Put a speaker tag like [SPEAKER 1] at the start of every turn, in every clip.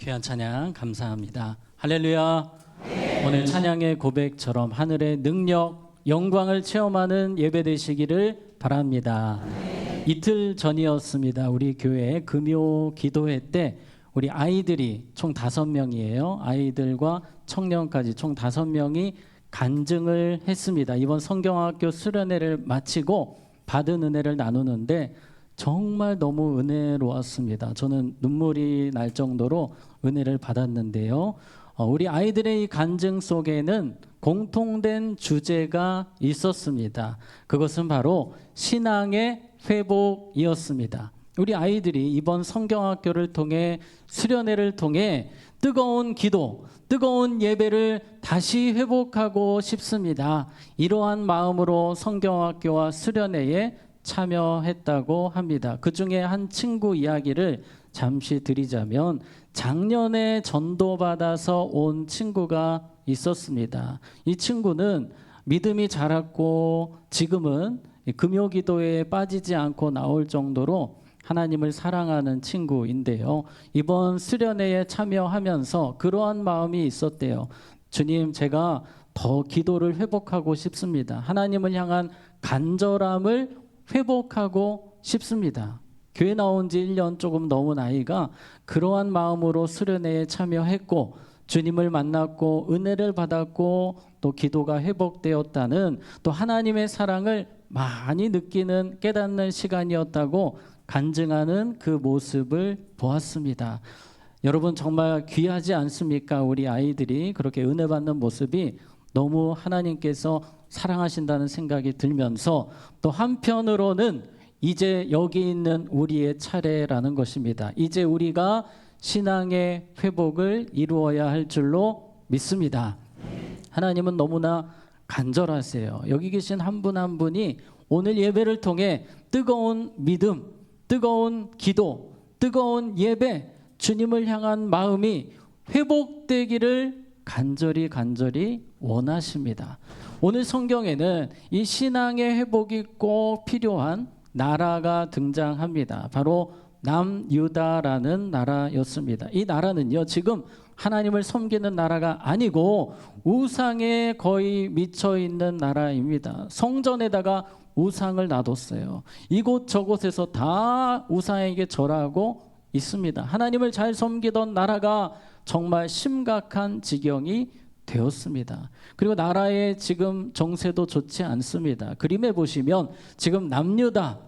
[SPEAKER 1] 귀한 찬양 감사합니다. 할렐루야. 오늘 찬양의 고백처럼 하늘의 능력, 영광을 체험하는 예배 되시기를 바랍니다. 이틀 전이었습니다. 우리 교회 금요 기도회 때 우리 아이들이 총 5명이에요. 아이들과 청년까지 총 5명이 간증을 했습니다. 이번 성경학교 수련회를 마치고 받은 은혜를 나누는데 정말 너무 은혜로웠습니다. 저는 눈물이 날 정도로 은혜를 받았는데요. 우리 아이들의 이 간증 속에는 공통된 주제가 있었습니다. 그것은 바로 신앙의 회복이었습니다. 우리 아이들이 이번 성경학교를 통해 수련회를 통해 뜨거운 기도, 뜨거운 예배를 다시 회복하고 싶습니다. 이러한 마음으로 성경학교와 수련회에 참여했다고 합니다. 그 중에 한 친구 이야기를 잠시 드리자면 작년에 전도받아서 온 친구가 있었습니다. 이 친구는 믿음이 자랐고 지금은 금요기도에 빠지지 않고 나올 정도로 하나님을 사랑하는 친구인데요. 이번 수련회에 참여하면서 그러한 마음이 있었대요. 주님, 제가 더 기도를 회복하고 싶습니다. 하나님을 향한 간절함을 회복하고 싶습니다. 교회 나온 지 1년 조금 넘은 아이가 그러한 마음으로 수련회에 참여했고 주님을 만났고 은혜를 받았고 또 기도가 회복되었다는, 또 하나님의 사랑을 많이 느끼는 깨닫는 시간이었다고 간증하는 그 모습을 보았습니다. 여러분, 정말 귀하지 않습니까? 우리 아이들이 그렇게 은혜 받는 모습이 너무 하나님께서 사랑하신다는 생각이 들면서, 또 한편으로는 이제 여기 있는 우리의 차례라는 것입니다. 이제 우리가 신앙의 회복을 이루어야 할 줄로 믿습니다. 하나님은 너무나 간절하세요. 여기 계신 한 분 한 분이 오늘 예배를 통해 뜨거운 믿음, 뜨거운 기도, 뜨거운 예배, 주님을 향한 마음이 회복되기를 간절히 원하십니다. 오늘 성경에는 이 신앙의 회복이 꼭 필요한 나라가 등장합니다. 바로 남유다라는 나라였습니다. 이 나라는요, 지금 하나님을 섬기는 나라가 아니고 우상에 거의 미쳐 있는 나라입니다. 성전에다가 우상을 놔뒀어요. 이곳 저곳에서 다 우상에게 절하고 있습니다. 하나님을 잘 섬기던 나라가 정말 심각한 지경이 되었습니다. 그리고 나라의 지금 정세도 좋지 않습니다. 그림에 보시면 지금 남유다,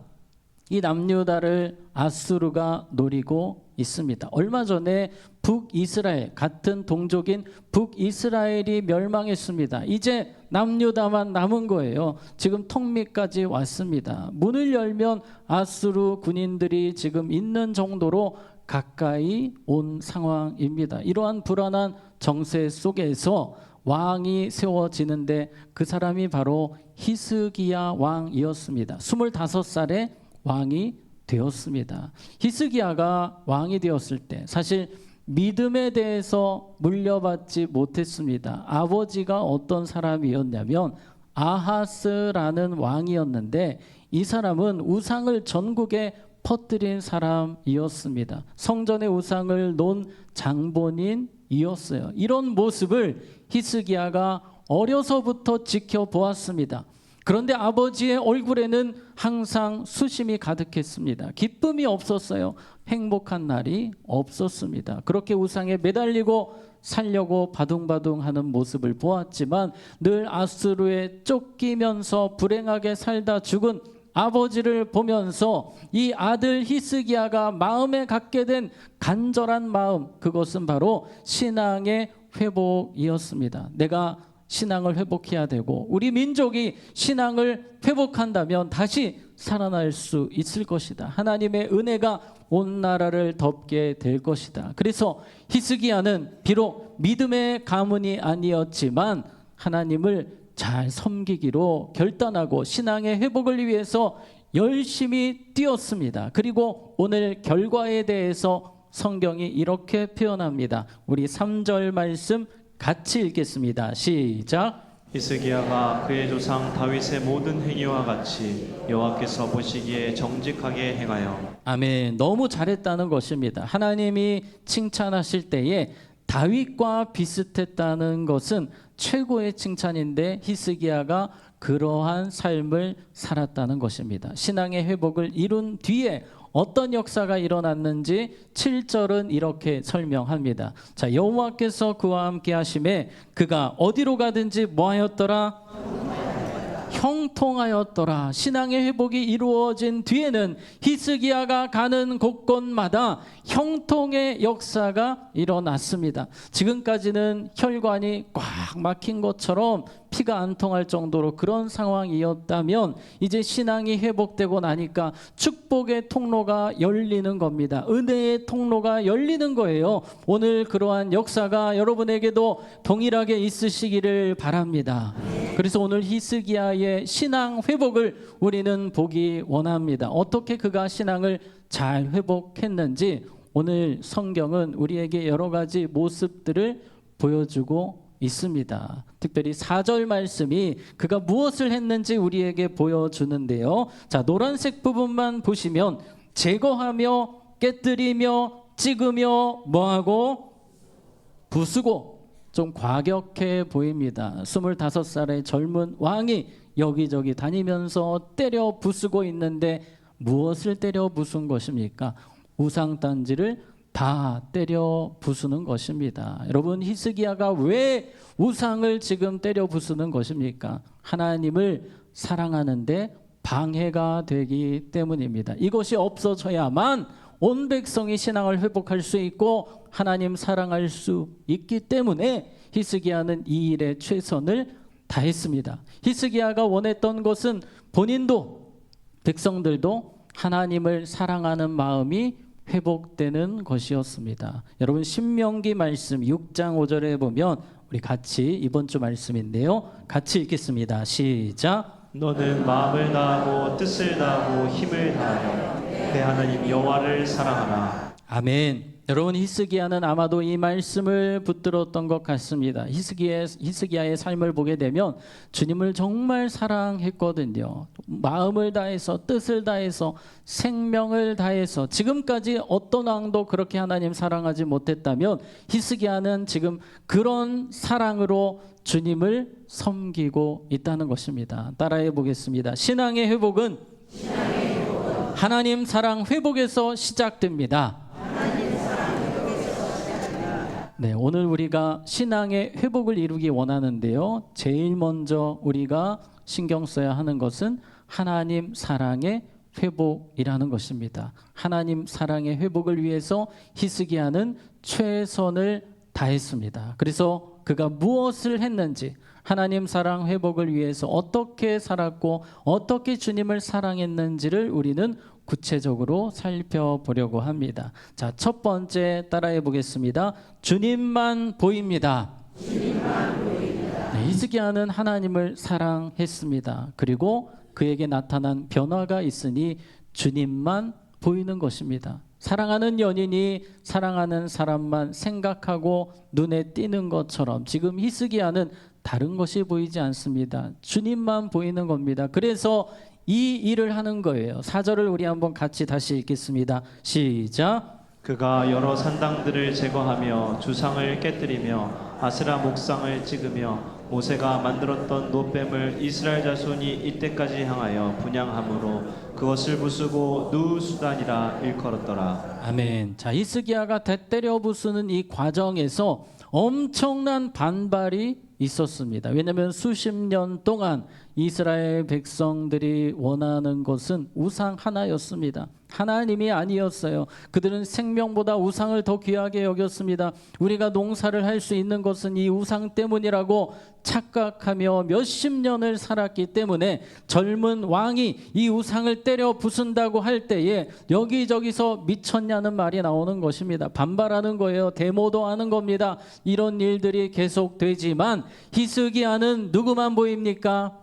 [SPEAKER 1] 이 남유다를 아수르가 노리고 있습니다. 얼마 전에 북이스라엘, 같은 동족인 북이스라엘이 멸망했습니다. 이제 남유다만 남은 거예요. 지금 턱밑까지 왔습니다. 문을 열면 아수르 군인들이 지금 있는 정도로 가까이 온 상황입니다. 이러한 불안한 정세 속에서 왕이 세워지는데 그 사람이 바로 히스기야 왕이었습니다. 25살에 왕이 되었습니다. 히스기야가 왕이 되었을 때 사실 믿음에 대해서 물려받지 못했습니다. 아버지가 어떤 사람이었냐면 아하스라는 왕이었는데 이 사람은 우상을 전국에 퍼뜨린 사람이었습니다. 성전의 우상을 놓은 장본인이었어요. 이런 모습을 히스기야가 어려서부터 지켜보았습니다. 그런데 아버지의 얼굴에는 항상 수심이 가득했습니다. 기쁨이 없었어요. 행복한 날이 없었습니다. 그렇게 우상에 매달리고 살려고 바둥바둥하는 모습을 보았지만 늘 아수르에 쫓기면서 불행하게 살다 죽은 아버지를 보면서 이 아들 히스기야가 마음에 갖게 된 간절한 마음, 그것은 바로 신앙의 회복이었습니다. 내가 신앙을 회복해야 되고 우리 민족이 신앙을 회복한다면 다시 살아날 수 있을 것이다. 하나님의 은혜가 온 나라를 덮게 될 것이다. 그래서 히스기야는 비록 믿음의 가문이 아니었지만 하나님을 잘 섬기기로 결단하고 신앙의 회복을 위해서 열심히 뛰었습니다. 그리고 오늘 결과에 대해서 성경이 이렇게 표현합니다. 우리 3절 말씀 같이 읽겠습니다. 시작.
[SPEAKER 2] 히스기야가 그의 조상 다윗의 모든 행위와 같이 여호와께서 보시기에 정직하게 행하여.
[SPEAKER 1] 아멘. 너무 잘했다는 것입니다. 하나님이 칭찬하실 때에 다윗과 비슷했다는 것은 최고의 칭찬인데 히스기야가 그러한 삶을 살았다는 것입니다. 신앙의 회복을 이룬 뒤에 어떤 역사가 일어났는지 7절은 이렇게 설명합니다. 자, 여호와께서 그와 함께 하심에 그가 어디로 가든지 뭐하였더라? 형통하였더라. 신앙의 회복이 이루어진 뒤에는 히스기야가 가는 곳곳마다 형통의 역사가 일어났습니다. 지금까지는 혈관이 꽉 막힌 것처럼 피가 안 통할 정도로 그런 상황이었다면 이제 신앙이 회복되고 나니까 축복의 통로가 열리는 겁니다. 은혜의 통로가 열리는 거예요. 오늘 그러한 역사가 여러분에게도 동일하게 있으시기를 바랍니다. 그래서 오늘 히스기야의 신앙 회복을 우리는 보기 원합니다. 어떻게 그가 신앙을 잘 회복했는지 오늘 성경은 우리에게 여러 가지 모습들을 보여주고 있습니다. 특별히 4절 말씀이 그가 무엇을 했는지 우리에게 보여주는데요. 자, 노란색 부분만 보시면 제거하며 깨뜨리며 찍으며 뭐하고 부수고, 좀 과격해 보입니다. 25살의 젊은 왕이 여기저기 다니면서 때려 부수고 있는데 무엇을 때려 부순 것입니까? 우상단지를 다 때려 부수는 것입니다. 여러분, 히스기야가 왜 우상을 지금 때려 부수는 것입니까? 하나님을 사랑하는데 방해가 되기 때문입니다. 이것이 없어져야만 온 백성이 신앙을 회복할 수 있고 하나님 사랑할 수 있기 때문에 히스기야는 이 일에 최선을 다했습니다. 히스기야가 원했던 것은 본인도 백성들도 하나님을 사랑하는 마음이 회복되는 것이었습니다. 여러분, 신명기 말씀 6장 5절에 보면 우리 같이 이번 주 말씀인데요. 같이 읽겠습니다. 시작.
[SPEAKER 2] 너는 마음을 다하고 뜻을 다하고 힘을 다하여 내 하나님 여호와를 사랑하라.
[SPEAKER 1] 아멘. 여러분, 히스기야는 아마도 이 말씀을 붙들었던 것 같습니다. 히스기야의 삶을 보게 되면 주님을 정말 사랑했거든요. 마음을 다해서, 뜻을 다해서, 생명을 다해서. 지금까지 어떤 왕도 그렇게 하나님 사랑하지 못했다면 히스기야는 지금 그런 사랑으로 주님을 섬기고 있다는 것입니다. 따라해 보겠습니다. 신앙의 회복은 하나님 사랑 회복에서 시작됩니다. 네, 오늘 우리가 신앙의 회복을 이루기 원하는데요. 제일 먼저 우리가 신경 써야 하는 것은 하나님 사랑의 회복이라는 것입니다. 하나님 사랑의 회복을 위해서 히스기야는 최선을 다했습니다. 그래서 그가 무엇을 했는지, 하나님 사랑 회복을 위해서 어떻게 살았고 어떻게 주님을 사랑했는지를 우리는 구체적으로 살펴보려고 합니다. 자, 첫 번째 따라해 보겠습니다. 주님만 보입니다. 네, 히스기야는 하나님을 사랑했습니다. 그리고 그에게 나타난 변화가 있으니 주님만 보이는 것입니다. 사랑하는 연인이 사랑하는 사람만 생각하고 눈에 띄는 것처럼 지금 히스기야는 다른 것이 보이지 않습니다. 주님만 보이는 겁니다. 그래서 이 일을 하는 거예요. 4절을 우리 한번 같이 다시 읽겠습니다. 시작.
[SPEAKER 2] 그가 여러 산당들을 제거하며 주상을 깨뜨리며 아스라 목상을 찍으며 모세가 만들었던 노뱀을 이스라엘 자손이 이때까지 향하여 분향함으로 그것을 부수고 누수단이라 일컬었더라.
[SPEAKER 1] 아멘. 자, 히스기야가 때려 부수는 이 과정에서 엄청난 반발이 있었습니다. 왜냐하면 수십 년 동안 이스라엘 백성들이 원하는 것은 우상 하나였습니다. 하나님이 아니었어요. 그들은 생명보다 우상을 더 귀하게 여겼습니다. 우리가 농사를 할 수 있는 것은 이 우상 때문이라고 착각하며 몇십 년을 살았기 때문에 젊은 왕이 이 우상을 때려 부순다고 할 때에 여기저기서 미쳤냐는 말이 나오는 것입니다. 반발하는 거예요. 데모도 하는 겁니다. 이런 일들이 계속되지만 히스기야는 누구만 보입니까?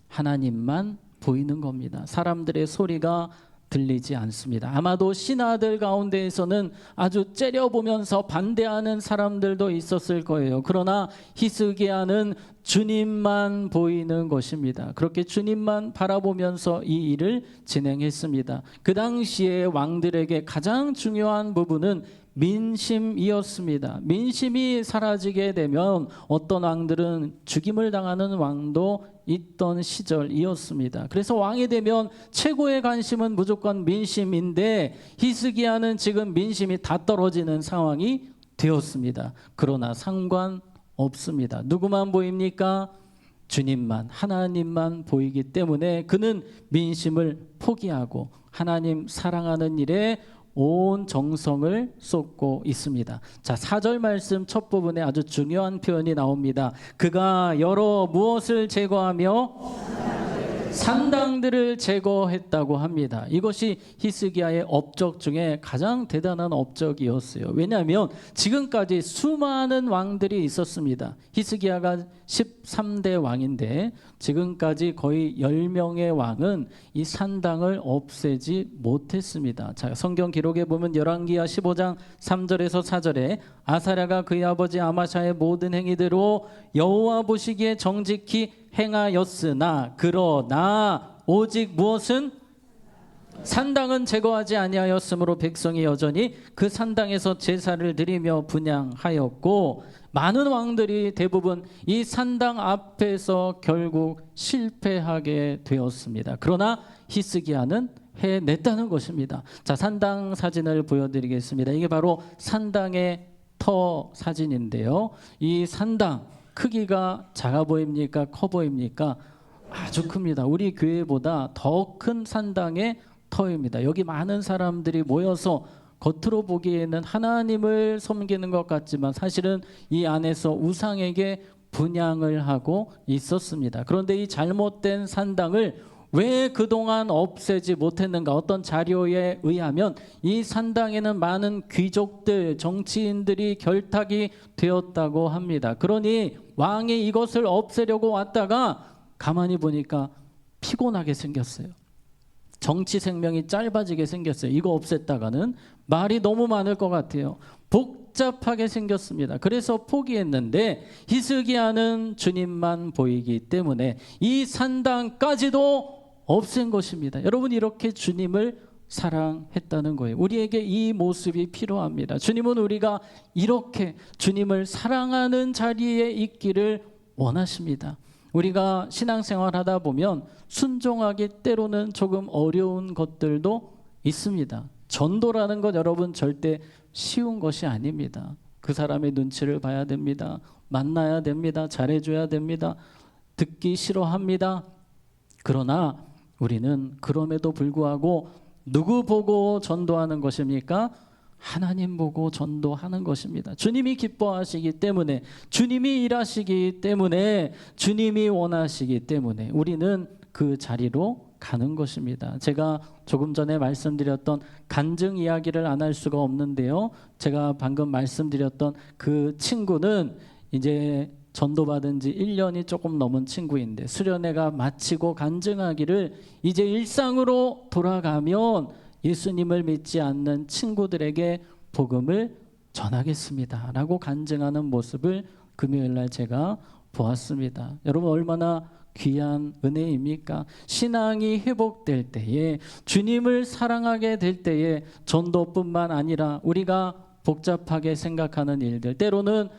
[SPEAKER 1] 하나님만 보이는 겁니다. 사람들의 소리가 들리지 않습니다. 아마도 신하들 가운데에서는 아주 째려보면서 반대하는 사람들도 있었을 거예요. 그러나 히스기야는 주님만 보이는 것입니다. 그렇게 주님만 바라보면서 이 일을 진행했습니다. 그 당시에 왕들에게 가장 중요한 부분은 민심이었습니다. 민심이 사라지게 되면 어떤 왕들은 죽임을 당하는 왕도 있던 시절이었습니다. 그래서 왕이 되면 최고의 관심은 무조건 민심인데 히스기야는 지금 민심이 다 떨어지는 상황이 되었습니다. 그러나 상관없습니다. 누구만 보입니까? 주님만, 하나님만 보이기 때문에 그는 민심을 포기하고 하나님 사랑하는 일에 온 정성을 쏟고 있습니다. 자, 4절 말씀 첫 부분에 아주 중요한 표현이 나옵니다. 그가 여러 무엇을 제거하며 산당들을 제거했다고 합니다. 이것이 히스기야의 업적 중에 가장 대단한 업적이었어요. 왜냐하면 지금까지 수많은 왕들이 있었습니다. 히스기야가 13대 왕인데 지금까지 거의 10명의 왕은 이 산당을 없애지 못했습니다. 자, 성경 기록에 보면 열왕기하 15장 3절에서 4절에 아사랴가 그의 아버지 아마샤의 모든 행위대로 여호와 보시기에 정직히 행하였으나 그러나 오직 무엇은 산당은 제거하지 아니하였으므로 백성이 여전히 그 산당에서 제사를 드리며 분향하였고 많은 왕들이 대부분 이 산당 앞에서 결국 실패하게 되었습니다. 그러나 히스기야는 해냈다는 것입니다. 자, 산당 사진을 보여드리겠습니다. 이게 바로 산당의 터 사진인데요. 이 산당 크기가 작아 보입니까? 커 보입니까? 아주 큽니다. 우리 교회보다 더 큰 산당의 터입니다. 여기 많은 사람들이 모여서 겉으로 보기에는 하나님을 섬기는 것 같지만 사실은 이 안에서 우상에게 분향을 하고 있었습니다. 그런데 이 잘못된 산당을 왜 그동안 없애지 못했는가? 어떤 자료에 의하면 이 산당에는 많은 귀족들, 정치인들이 결탁이 되었다고 합니다. 그러니 왕이 이것을 없애려고 왔다가 가만히 보니까 피곤하게 생겼어요. 정치 생명이 짧아지게 생겼어요. 이거 없앴다가는 말이 너무 많을 것 같아요. 복잡하게 생겼습니다. 그래서 포기했는데 히스기야는 주님만 보이기 때문에 이 산당까지도 없앤 것입니다. 여러분, 이렇게 주님을 사랑했다는 거예요. 우리에게 이 모습이 필요합니다. 주님은 우리가 이렇게 주님을 사랑하는 자리에 있기를 원하십니다. 우리가 신앙생활 하다 보면 순종하기 때로는 조금 어려운 것들도 있습니다. 전도라는 것 여러분 절대 쉬운 것이 아닙니다. 그 사람의 눈치를 봐야 됩니다. 만나야 됩니다. 잘해줘야 됩니다. 듣기 싫어합니다. 그러나 우리는 그럼에도 불구하고 누구 보고 전도하는 것입니까? 하나님 보고 전도하는 것입니다. 주님이 기뻐하시기 때문에, 주님이 일하시기 때문에, 주님이 원하시기 때문에 우리는 그 자리로 가는 것입니다. 제가 조금 전에 말씀드렸던 간증 이야기를 안 할 수가 없는데요. 제가 방금 말씀드렸던 그 친구는 이제 전도받은 지 1년이 조금 넘은 친구인데 수련회가 마치고 간증하기를 이제 일상으로 돌아가면 예수님을 믿지 않는 친구들에게 복음을 전하겠습니다 라고 간증하는 모습을 금요일날 제가 보았습니다. 여러분, 얼마나 귀한 은혜입니까? 신앙이 회복될 때에, 주님을 사랑하게 될 때에 전도뿐만 아니라 우리가 복잡하게 생각하는 일들, 때로는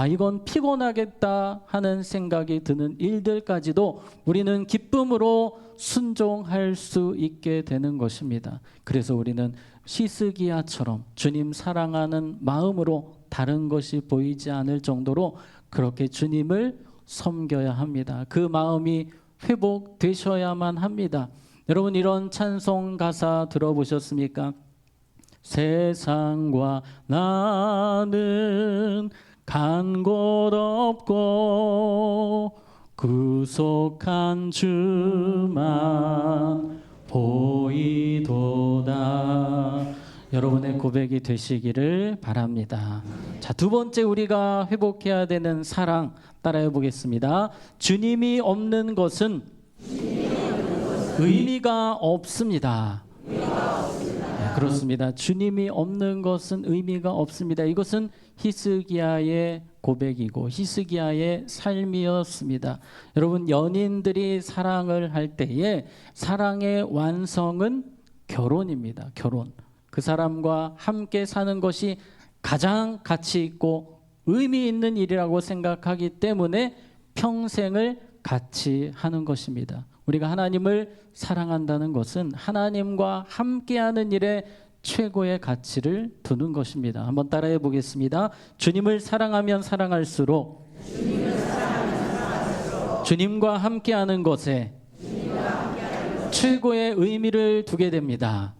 [SPEAKER 1] 이건 피곤하겠다 하는 생각이 드는 일들까지도 우리는 기쁨으로 순종할 수 있게 되는 것입니다. 그래서 우리는 히스기야처럼 주님 사랑하는 마음으로 다른 것이 보이지 않을 정도로 그렇게 주님을 섬겨야 합니다. 그 마음이 회복되셔야만 합니다. 여러분, 이런 찬송 가사 들어보셨습니까? 세상과 나는 간 곳 없고 구속한 주만 보이도다. 여러분의 고백이 되시기를 바랍니다. 자, 두 번째 우리가 회복해야 되는 사랑 따라해 보겠습니다. 주님이 없는 것은 의미가 없습니다. 네, 그렇습니다. 주님이 없는 것은 의미가 없습니다. 이것은 히스기야의 고백이고 히스기야의 삶이었습니다. 여러분, 연인들이 사랑을 할 때에 사랑의 완성은 결혼입니다. 결혼. 그 사람과 함께 사는 것이 가장 가치 있고 의미 있는 일이라고 생각하기 때문에 평생을 같이 하는 것입니다. 우리가 하나님을 사랑한다는 것은 하나님과 함께하는 일에 최고의 가치를 두는 것입니다. 한번 따라해 보겠습니다. 주님을 사랑하면 사랑할수록 주님과 함께하는 것에 최고의 의미를 두게 됩니다.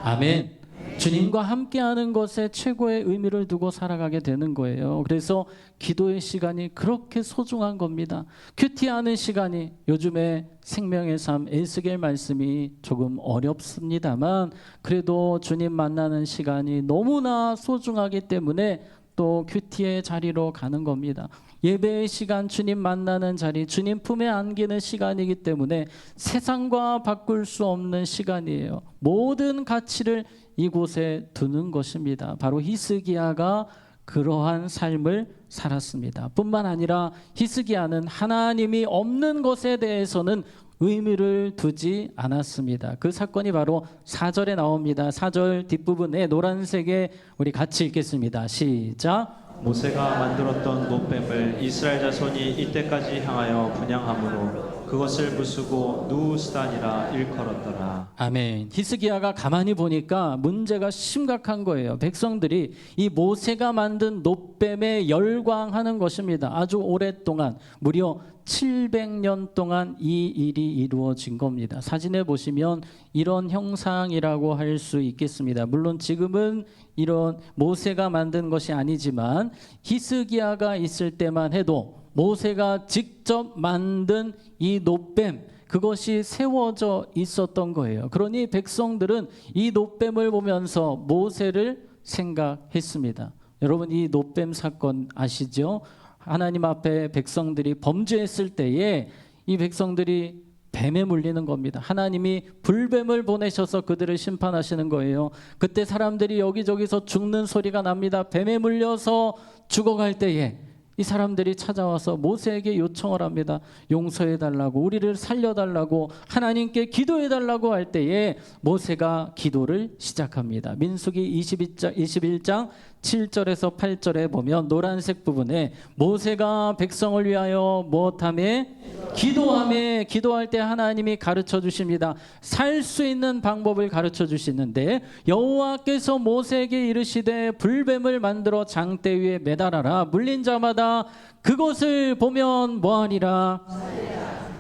[SPEAKER 1] 아멘. 주님과 함께하는 것에 최고의 의미를 두고 살아가게 되는 거예요. 그래서 기도의 시간이 그렇게 소중한 겁니다. 큐티하는 시간이, 요즘에 생명의 삶 에스겔 말씀이 조금 어렵습니다만 그래도 주님 만나는 시간이 너무나 소중하기 때문에 또 큐티의 자리로 가는 겁니다. 예배의 시간, 주님 만나는 자리, 주님 품에 안기는 시간이기 때문에 세상과 바꿀 수 없는 시간이에요. 모든 가치를 이곳에 두는 것입니다. 바로 히스기야가 그러한 삶을 살았습니다. 뿐만 아니라 히스기야는 하나님이 없는 것에 대해서는 의미를 두지 않았습니다. 그 사건이 바로 4절에 나옵니다. 4절 뒷부분에 노란색에 우리 같이 읽겠습니다. 시작.
[SPEAKER 2] 모세가 만들었던 노뱀을 이스라엘 자손이 이때까지 향하여 분향함으로 그것을 부수고 누우스단이라 일컬었더라.
[SPEAKER 1] 아멘. 히스기야가 가만히 보니까 문제가 심각한 거예요. 백성들이 이 모세가 만든 노뱀에 열광하는 것입니다. 아주 오랫동안, 무려 700년 동안 이 일이 이루어진 겁니다. 사진에 보시면 이런 형상이라고 할 수 있겠습니다. 물론 지금은 이런 모세가 만든 것이 아니지만 히스기야가 있을 때만 해도 모세가 직접 만든 이 노뱀, 그것이 세워져 있었던 거예요. 그러니 백성들은 이 노뱀을 보면서 모세를 생각했습니다. 여러분, 이 노뱀 사건 아시죠? 하나님 앞에 백성들이 범죄했을 때에 이 백성들이 뱀에 물리는 겁니다. 하나님이 불뱀을 보내셔서 그들을 심판하시는 거예요. 그때 사람들이 여기저기서 죽는 소리가 납니다. 뱀에 물려서 죽어갈 때에 이 사람들이 찾아와서 모세에게 요청을 합니다. 용서해달라고, 우리를 살려달라고, 하나님께 기도해달라고 할 때에 모세가 기도를 시작합니다. 민수기 21장 7절에서 8절에 보면 노란색 부분에 모세가 백성을 위하여 무엇하며 기도하며, 기도할 때 하나님이 가르쳐 주십니다. 살 수 있는 방법을 가르쳐 주시는데 여호와께서 모세에게 이르시되 불뱀을 만들어 장대 위에 매달아라. 물린 자마다 그것을 보면 뭐하니라?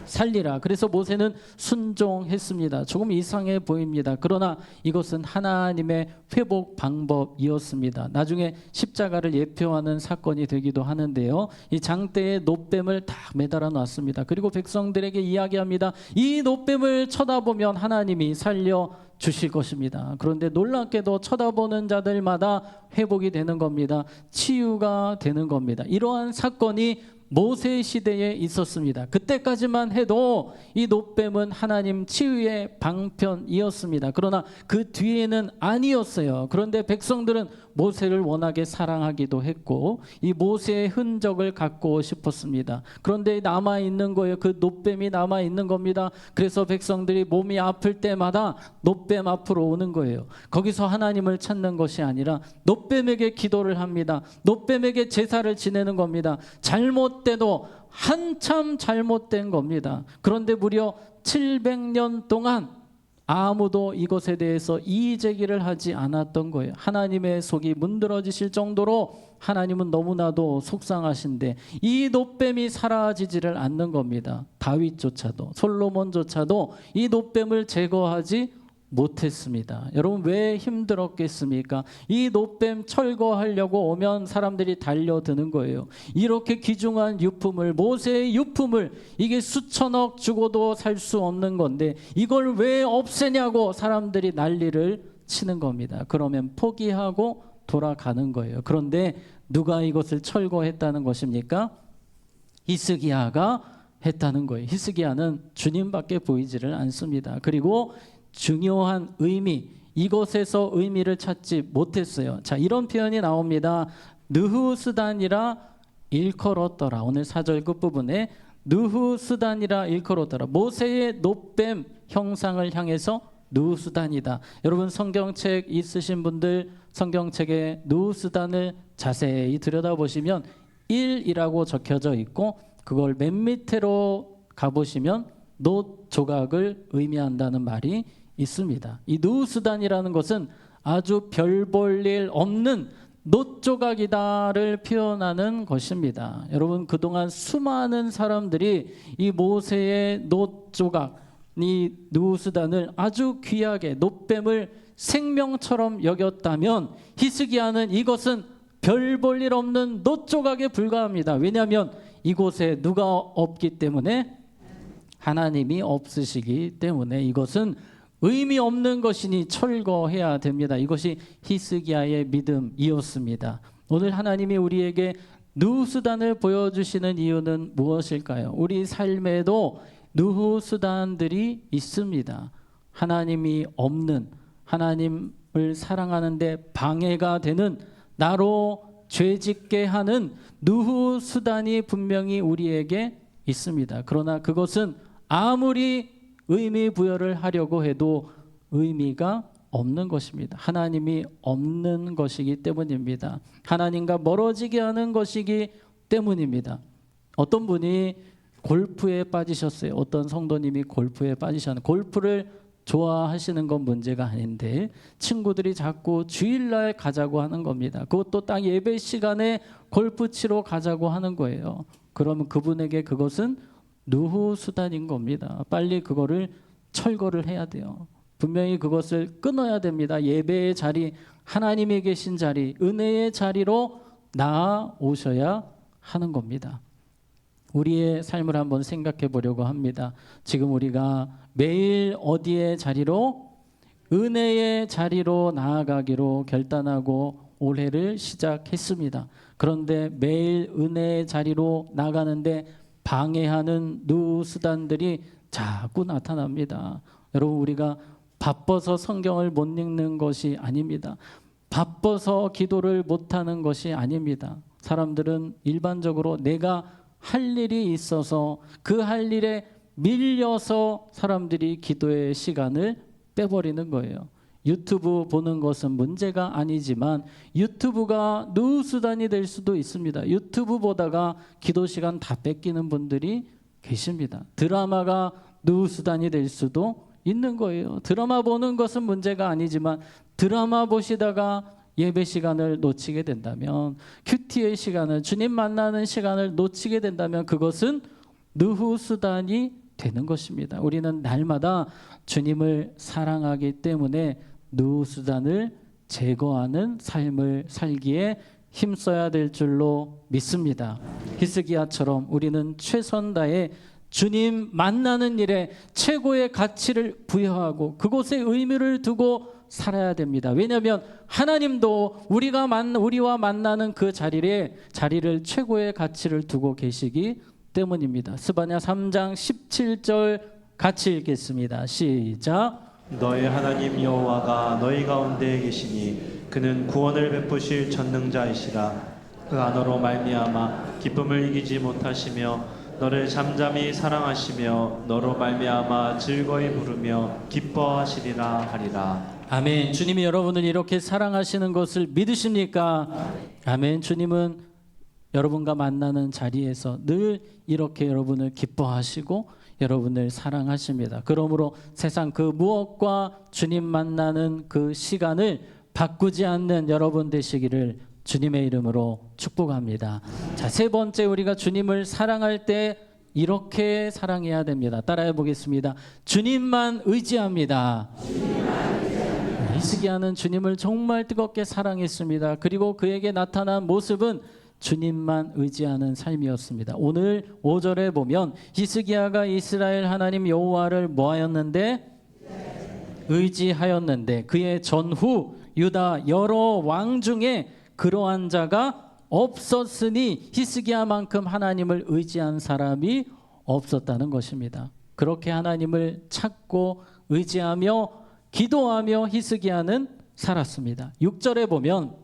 [SPEAKER 1] 살리라. 그래서 모세는 순종했습니다. 조금 이상해 보입니다. 그러나 이것은 하나님의 회복 방법이었습니다. 나중에 십자가를 예표하는 사건이 되기도 하는데요. 이 장대에 노뱀을 딱 매달아 놨습니다. 그리고 백성들에게 이야기합니다. 이 노뱀을 쳐다보면 하나님이 살려 주실 것입니다. 그런데 놀랍게도 쳐다보는 자들마다 회복이 되는 겁니다. 치유가 되는 겁니다. 이러한 사건이 모세 시대에 있었습니다. 그때까지만 해도 이 노뱀은 하나님 치유의 방편이었습니다. 그러나 그 뒤에는 아니었어요. 그런데 백성들은 모세를 워낙에 사랑하기도 했고 이 모세의 흔적을 갖고 싶었습니다. 그런데 남아있는 거예요. 그 노뱀이 남아있는 겁니다. 그래서 백성들이 몸이 아플 때마다 노뱀 앞으로 오는 거예요. 거기서 하나님을 찾는 것이 아니라 노뱀에게 기도를 합니다. 노뱀에게 제사를 지내는 겁니다. 잘못돼도 한참 잘못된 겁니다. 그런데 무려 700년 동안 아무도 이것에 대해서 이의 제기를 하지 않았던 거예요. 하나님의 속이 문드러지실 정도로 하나님은 너무나도 속상하신데 이 노뱀이 사라지지를 않는 겁니다. 다윗조차도, 솔로몬조차도 이 노뱀을 제거하지 못했습니다. 여러분, 왜 힘들었겠습니까? 이 노뱀 철거하려고 오면 사람들이 달려드는 거예요. 이렇게 귀중한 유품을, 모세의 유품을, 이게 수천억 주고도 살 수 없는 건데 이걸 왜 없애냐고 사람들이 난리를 치는 겁니다. 그러면 포기하고 돌아가는 거예요. 그런데 누가 이것을 철거했다는 것입니까? 히스기야가 했다는 거예요. 히스기야는 주님밖에 보이지를 않습니다. 그리고 중요한 의미, 이것에서 의미를 찾지 못했어요. 자, 이런 표현이 나옵니다. 느후스단이라 일컬었더라. 오늘 4절 끝부분에 느후스단이라 일컬었더라. 모세의 놋뱀 형상을 향해서 느후스단이다. 여러분 성경책 있으신 분들 성경책에 느후스단을 자세히 들여다보시면 1이라고 적혀져 있고 그걸 맨 밑으로 가보시면 놋 조각을 의미한다는 말이 있습니다. 이 느후스단이라는 것은 아주 별 볼 일 없는 놋 조각이다를 표현하는 것입니다. 여러분 그동안 수많은 사람들이 이 모세의 놋 조각, 이 느후스단을 아주 귀하게 놋뱀을 생명처럼 여겼다면 히스기야는 이것은 별 볼 일 없는 놋 조각에 불과합니다. 왜냐하면 이곳에 누가 없기 때문에 하나님이 없으시기 때문에 이것은 의미 없는 것이니 철거해야 됩니다. 이것이 히스기야의 믿음이었습니다. 오늘 하나님이 우리에게 느후스단을 보여주시는 이유는 무엇일까요? 우리 삶에도 느후스단들이 있습니다. 하나님이 없는, 하나님을 사랑하는데 방해가 되는, 나로 죄짓게 하는 느후스단이 분명히 우리에게 있습니다. 그러나 그것은 아무리 의미 부여를 하려고 해도 의미가 없는 것입니다. 하나님이 없는 것이기 때문입니다. 하나님과 멀어지게 하는 것이기 때문입니다. 어떤 분이 골프에 빠지셨어요. 어떤 성도님이 골프에 빠지셨는데 골프를 좋아하시는 건 문제가 아닌데 친구들이 자꾸 주일날 가자고 하는 겁니다. 그것도 딱 예배 시간에 골프 치러 가자고 하는 거예요. 그러면 그분에게 그것은 느후스단인 겁니다. 빨리 그거를 철거를 해야 돼요. 분명히 그것을 끊어야 됩니다. 예배의 자리, 하나님이 계신 자리, 은혜의 자리로 나아오셔야 하는 겁니다. 우리의 삶을 한번 생각해 보려고 합니다. 지금 우리가 매일 어디의 자리로? 은혜의 자리로 나아가기로 결단하고 올해를 시작했습니다. 그런데 매일 은혜의 자리로 나가는데 방해하는 느후스단들이 자꾸 나타납니다. 여러분 우리가 바빠서 성경을 못 읽는 것이 아닙니다. 바빠서 기도를 못하는 것이 아닙니다. 사람들은 일반적으로 내가 할 일이 있어서 그 할 일에 밀려서 사람들이 기도의 시간을 빼버리는 거예요. 유튜브 보는 것은 문제가 아니지만 유튜브가 느후스단이 될 수도 있습니다. 유튜브 보다가 기도 시간 다 뺏기는 분들이 계십니다. 드라마가 느후스단이 될 수도 있는 거예요. 드라마 보는 것은 문제가 아니지만 드라마 보시다가 예배 시간을 놓치게 된다면, 큐티의 시간을, 주님 만나는 시간을 놓치게 된다면 그것은 느후스단이 되는 것입니다. 우리는 날마다 주님을 사랑하기 때문에 느후스단을 제거하는 삶을 살기에 힘써야 될 줄로 믿습니다. 히스기야처럼 우리는 최선 다해 주님 만나는 일에 최고의 가치를 부여하고 그곳에 의미를 두고 살아야 됩니다. 왜냐하면 하나님도 우리와 만나는 그 자리를 최고의 가치를 두고 계시기 때문입니다. 스바냐 3장 17절 같이 읽겠습니다. 시작.
[SPEAKER 2] 너의 하나님 여호와가 너희 가운데 계시니 그는 구원을 베푸실 전능자이시라. 그 안으로 말미암아 기쁨을 이기지 못하시며 너를 잠잠히 사랑하시며 너로 말미암아 즐거이 부르며 기뻐하시리라 하리라.
[SPEAKER 1] 아멘. 주님이 여러분을 이렇게 사랑하시는 것을 믿으십니까? 아멘. 주님은 여러분과 만나는 자리에서 늘 이렇게 여러분을 기뻐하시고 여러분을 사랑하십니다. 그러므로 세상 그 무엇과 주님 만나는 그 시간을 바꾸지 않는 여러분 되시기를 주님의 이름으로 축복합니다. 자, 세 번째, 우리가 주님을 사랑할 때 이렇게 사랑해야 됩니다. 따라해 보겠습니다. 주님만 의지합니다. 히스기야는 주님을 정말 뜨겁게 사랑했습니다. 그리고 그에게 나타난 모습은 주님만 의지하는 삶이었습니다. 오늘 5절에 보면 히스기야가 이스라엘 하나님 여호와를 뭐하였는데? 의지하였는데 그의 전후 유다 여러 왕 중에 그러한 자가 없었으니 히스기야만큼 하나님을 의지한 사람이 없었다는 것입니다. 그렇게 하나님을 찾고 의지하며 기도하며 히스기야는 살았습니다. 6절에 보면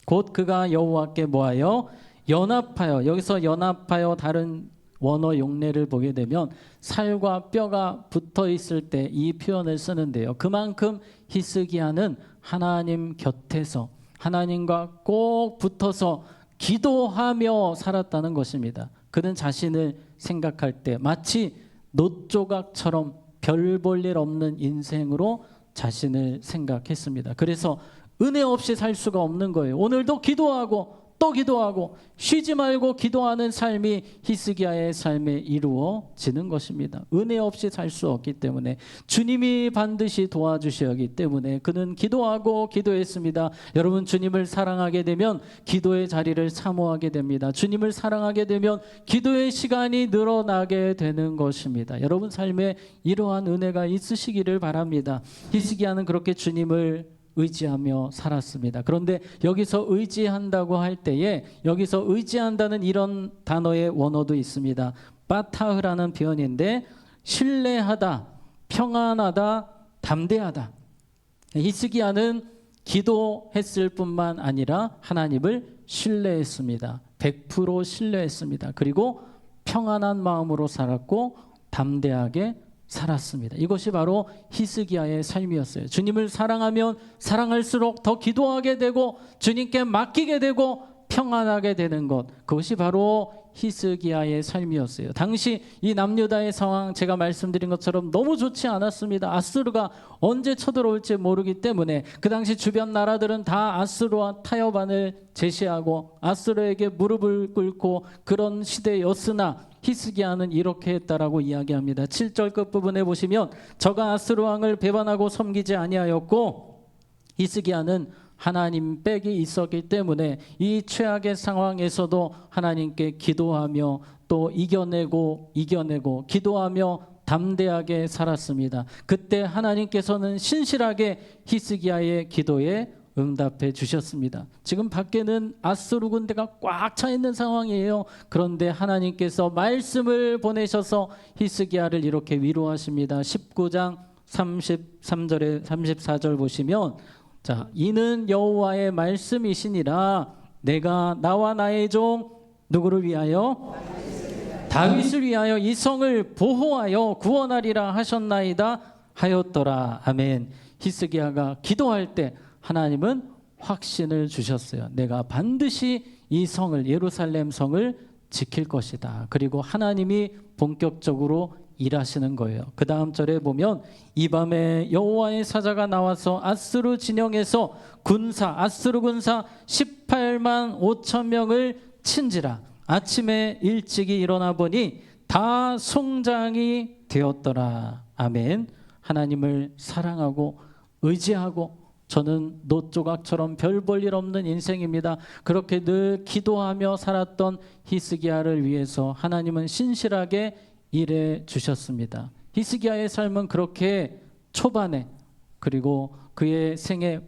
[SPEAKER 1] 곧 그가 여호와께 뭐하여 연합하여, 여기서 연합하여 다른 원어 용례를 보게 되면 살과 뼈가 붙어 있을 때 이 표현을 쓰는데요. 그만큼 히스기야는 하나님 곁에서 하나님과 꼭 붙어서 기도하며 살았다는 것입니다. 그는 자신을 생각할 때 마치 놋조각처럼 별 볼 일 없는 인생으로 자신을 생각했습니다. 그래서 은혜 없이 살 수가 없는 거예요. 오늘도 기도하고 또 기도하고 쉬지 말고 기도하는 삶이 히스기야의 삶에 이루어지는 것입니다. 은혜 없이 살 수 없기 때문에 주님이 반드시 도와주셔야 하기 때문에 그는 기도하고 기도했습니다. 여러분, 주님을 사랑하게 되면 기도의 자리를 사모하게 됩니다. 주님을 사랑하게 되면 기도의 시간이 늘어나게 되는 것입니다. 여러분 삶에 이러한 은혜가 있으시기를 바랍니다. 히스기야는 그렇게 주님을 의지하며 살았습니다. 그런데 여기서 의지한다고 할 때에 여기서 의지한다는 이런 단어의 원어도 있습니다. 바타흐라는 표현인데 신뢰하다, 평안하다, 담대하다. 히스기야는 기도했을 뿐만 아니라 하나님을 신뢰했습니다. 100% 신뢰했습니다. 그리고 평안한 마음으로 살았고 담대하게 살았습니다. 이것이 바로 히스기야의 삶이었어요. 주님을 사랑하면 사랑할수록 더 기도하게 되고 주님께 맡기게 되고 평안하게 되는 것, 그것이 바로 히스기야의 삶이었어요. 당시 이 남유다의 상황, 제가 말씀드린 것처럼 너무 좋지 않았습니다. 아수르가 언제 쳐들어올지 모르기 때문에 그 당시 주변 나라들은 다 아수르와 타협안을 제시하고 아수르에게 무릎을 꿇고 그런 시대였으나 히스기야는 이렇게 했다라고 이야기합니다. 7절 끝부분에 보시면 저가 아수르 왕을 배반하고 섬기지 아니하였고 히스기야는 하나님 빽이 있었기 때문에 이 최악의 상황에서도 하나님께 기도하며 또 이겨내고 기도하며 담대하게 살았습니다. 그때 하나님께서는 신실하게 히스기야의 기도에 응답해 주셨습니다. 지금 밖에는 아수르 군대가 꽉 차 있는 상황이에요. 그런데 하나님께서 말씀을 보내셔서 히스기야를 이렇게 위로하십니다. 19장 33절에 34절 보시면 자, 이는 여호와의 말씀이시니라 내가 나와 나의 종 누구를 위하여? 다윗을 위하여 이 성을 보호하여 구원하리라 하셨나이다 하였더라. 아멘. 히스기야가 기도할 때 하나님은 확신을 주셨어요. 내가 반드시 이 성을, 예루살렘 성을 지킬 것이다. 그리고 하나님이 본격적으로 일하시는 거예요. 그 다음 절에 보면 이 밤에 여호와의 사자가 나와서 아수르 진영에서 아수르 군사 18만 5천 명을 친지라. 아침에 일찍이 일어나 보니 다 송장이 되었더라. 아멘. 하나님을 사랑하고 의지하고 저는 놋조각처럼 별 볼 일 없는 인생입니다. 그렇게 늘 기도하며 살았던 히스기야를 위해서 하나님은 신실하게 일해 주셨습니다. 히스기야의 삶은 그렇게 초반에 그리고 그의 생애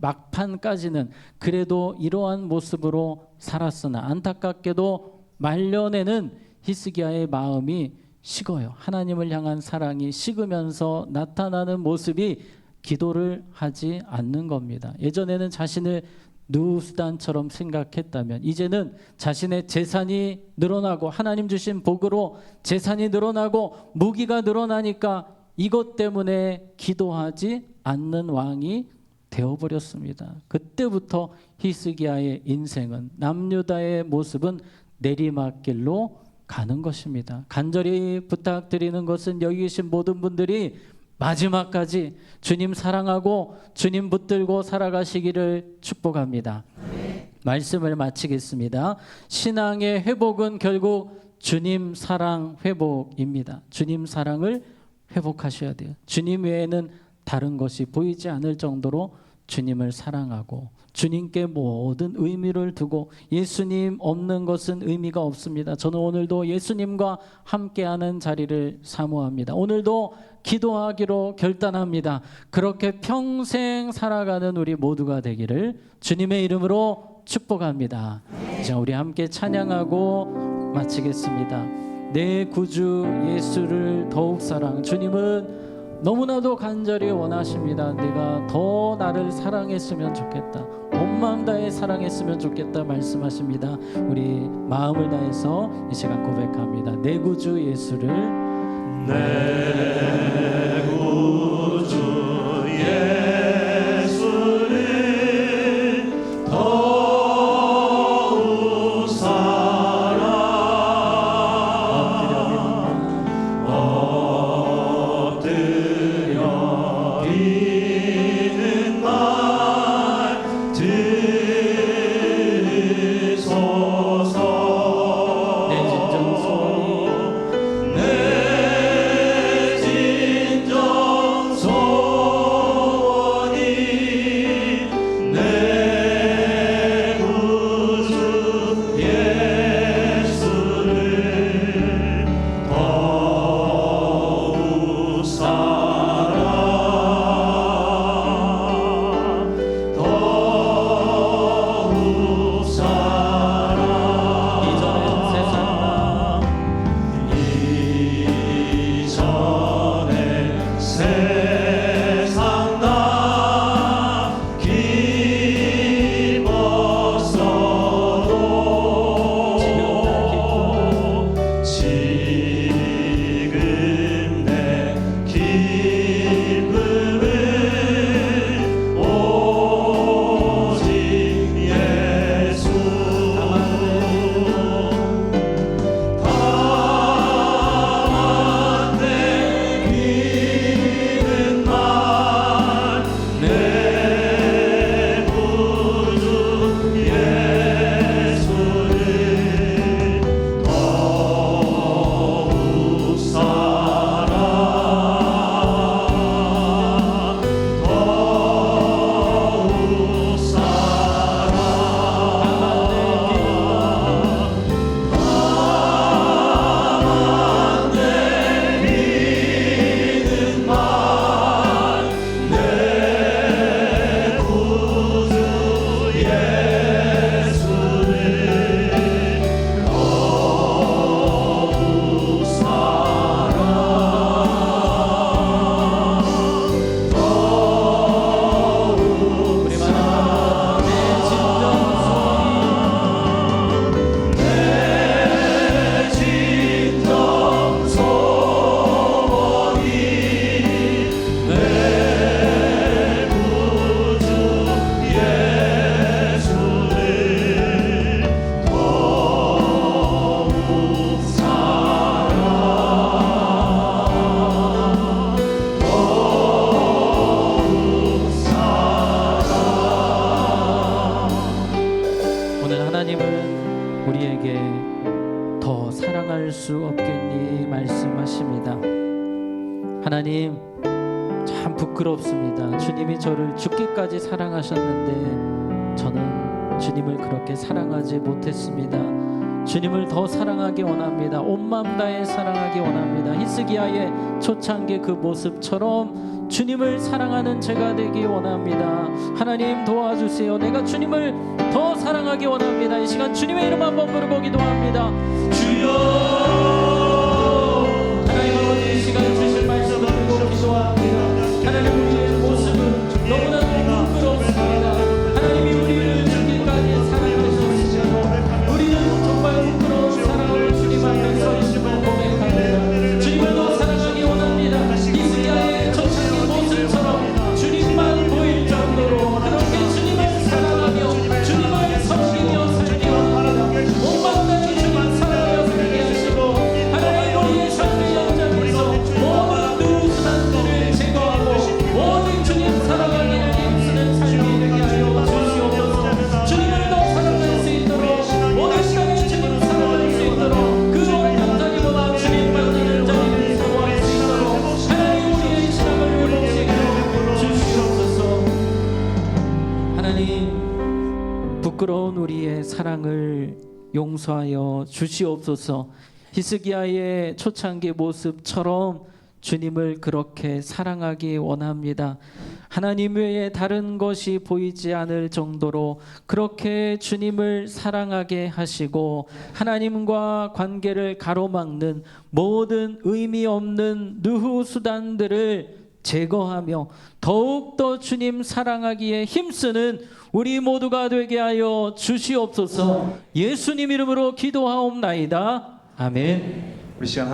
[SPEAKER 1] 막판까지는 그래도 이러한 모습으로 살았으나 안타깝게도 말년에는 히스기야의 마음이 식어요. 하나님을 향한 사랑이 식으면서 나타나는 모습이 기도를 하지 않는 겁니다. 예전에는 자신을 누수단처럼 생각했다면 이제는 자신의 재산이 늘어나고 하나님 주신 복으로 재산이 늘어나고 무기가 늘어나니까 이것 때문에 기도하지 않는 왕이 되어버렸습니다. 그때부터 히스기야의 인생은 남유다의 모습은 내리막길로 가는 것입니다. 간절히 부탁드리는 것은 여기 계신 모든 분들이 마지막까지 주님 사랑하고 주님 붙들고 살아가시기를 축복합니다. 말씀을 마치겠습니다. 신앙의 회복은 결국 주님 사랑 회복입니다. 주님 사랑을 회복하셔야 돼요. 주님 외에는 다른 것이 보이지 않을 정도로 주님을 사랑하고 주님께 모든 의미를 두고 예수님 없는 것은 의미가 없습니다. 저는 오늘도 예수님과 함께하는 자리를 사모합니다. 오늘도 기도하기로 결단합니다. 그렇게 평생 살아가는 우리 모두가 되기를 주님의 이름으로 축복합니다. 자, 우리 함께 찬양하고 마치겠습니다. 내 구주 예수를 더욱 사랑. 주님은 너무나도 간절히 원하십니다. 내가 더 나를 사랑했으면 좋겠다, 온 마음 다해 사랑했으면 좋겠다 말씀하십니다. 우리 마음을 다해서 이 시간 고백합니다. 내 구주 예수를,
[SPEAKER 2] 내 구주 예수를 더욱 사랑. 엎드려 비는 말 들으소서.
[SPEAKER 1] 내 진정 소원이,
[SPEAKER 2] 내 진정 소원이 내 구주 예수를 더욱 사랑, 더욱 사랑.
[SPEAKER 1] 이전엔 세상
[SPEAKER 2] 이전에 세상 나 기뻤어도 지금 내 기쁨은 오직 예수. 다만 내 귀는 말 내 구주 예수를 더욱 사랑, 더욱 사랑. 다만 내 믿는 말 내 구주 예수를 더욱 사랑, 더욱
[SPEAKER 1] 우리 만나 내 진정 소원이,
[SPEAKER 2] 내 진정 소원이 내 구주 예수를 더욱 사랑, 더욱 사랑.
[SPEAKER 1] 오늘 하나님은 우리에게 더 사랑할 수 없겠니 말씀하십니다. 하나님, 참 부끄럽습니다. 주님이 저를 죽기까지 사랑하셨는데 저는 주님을 그렇게 사랑하지 못했습니다. 주님을 더 사랑하기 원합니다. 온 마음 다해 사랑하기 원합니다. 히스기야의 초창기 그 모습처럼 주님을 사랑하는 제가 되기 원합니다. 하나님 도와주세요. 내가 주님을 더 사랑하기 원합니다. 이 시간 주님의 이름 한번 부르고 기도합니다. 주여, 하나님 아버지, 이 시간 주실 말씀을 듣고 기도합니다. 하나님, 우리의 모습은 너무나도 부끄럽습니다. 하나님이 우리를 죽기까지 사랑하셨으며 우리는 정말 부끄러운 사랑을 주님 앞에 서 있음을 고백합니다. 주님을 더 사랑하기 원합니다. 히스기야의 초창기 모습처럼 주님만 보일 정도로 그렇게 주님을 사랑하며 주님을 섬기며 살기 원합니다. 온 마음 다해 주님 사랑하여 살게 하시고 하나님 우리의 삶의 현장에서 모든 누수단들을 제거하고 오직 주님 사랑하기를 힘쓰는 삶이 되게 하여 주시옵소서. 주님을 더 사랑할 수 있도록 오늘 시간에 주님 사랑할 수 있도록 그 어떤 자리보다 주님 받는 자리를 사모할 수 있도록 하나님 우리의 신앙을 회복시켜 주시옵소서. 하나님, 부끄러운 우리의 사랑을 용서하여 주시옵소서. 히스기야의 초창기 모습처럼 주님을 그렇게 사랑하기 원합니다. 하나님 외에 다른 것이 보이지 않을 정도로 그렇게 주님을 사랑하게 하시고 하나님과 관계를 가로막는 모든 의미 없는 누후 수단들을 제거하며 더욱더 주님 사랑하기에 힘쓰는 우리 모두가 되게 하여 주시옵소서. 예수님 이름으로 기도하옵나이다. 아멘.
[SPEAKER 2] 우리 시간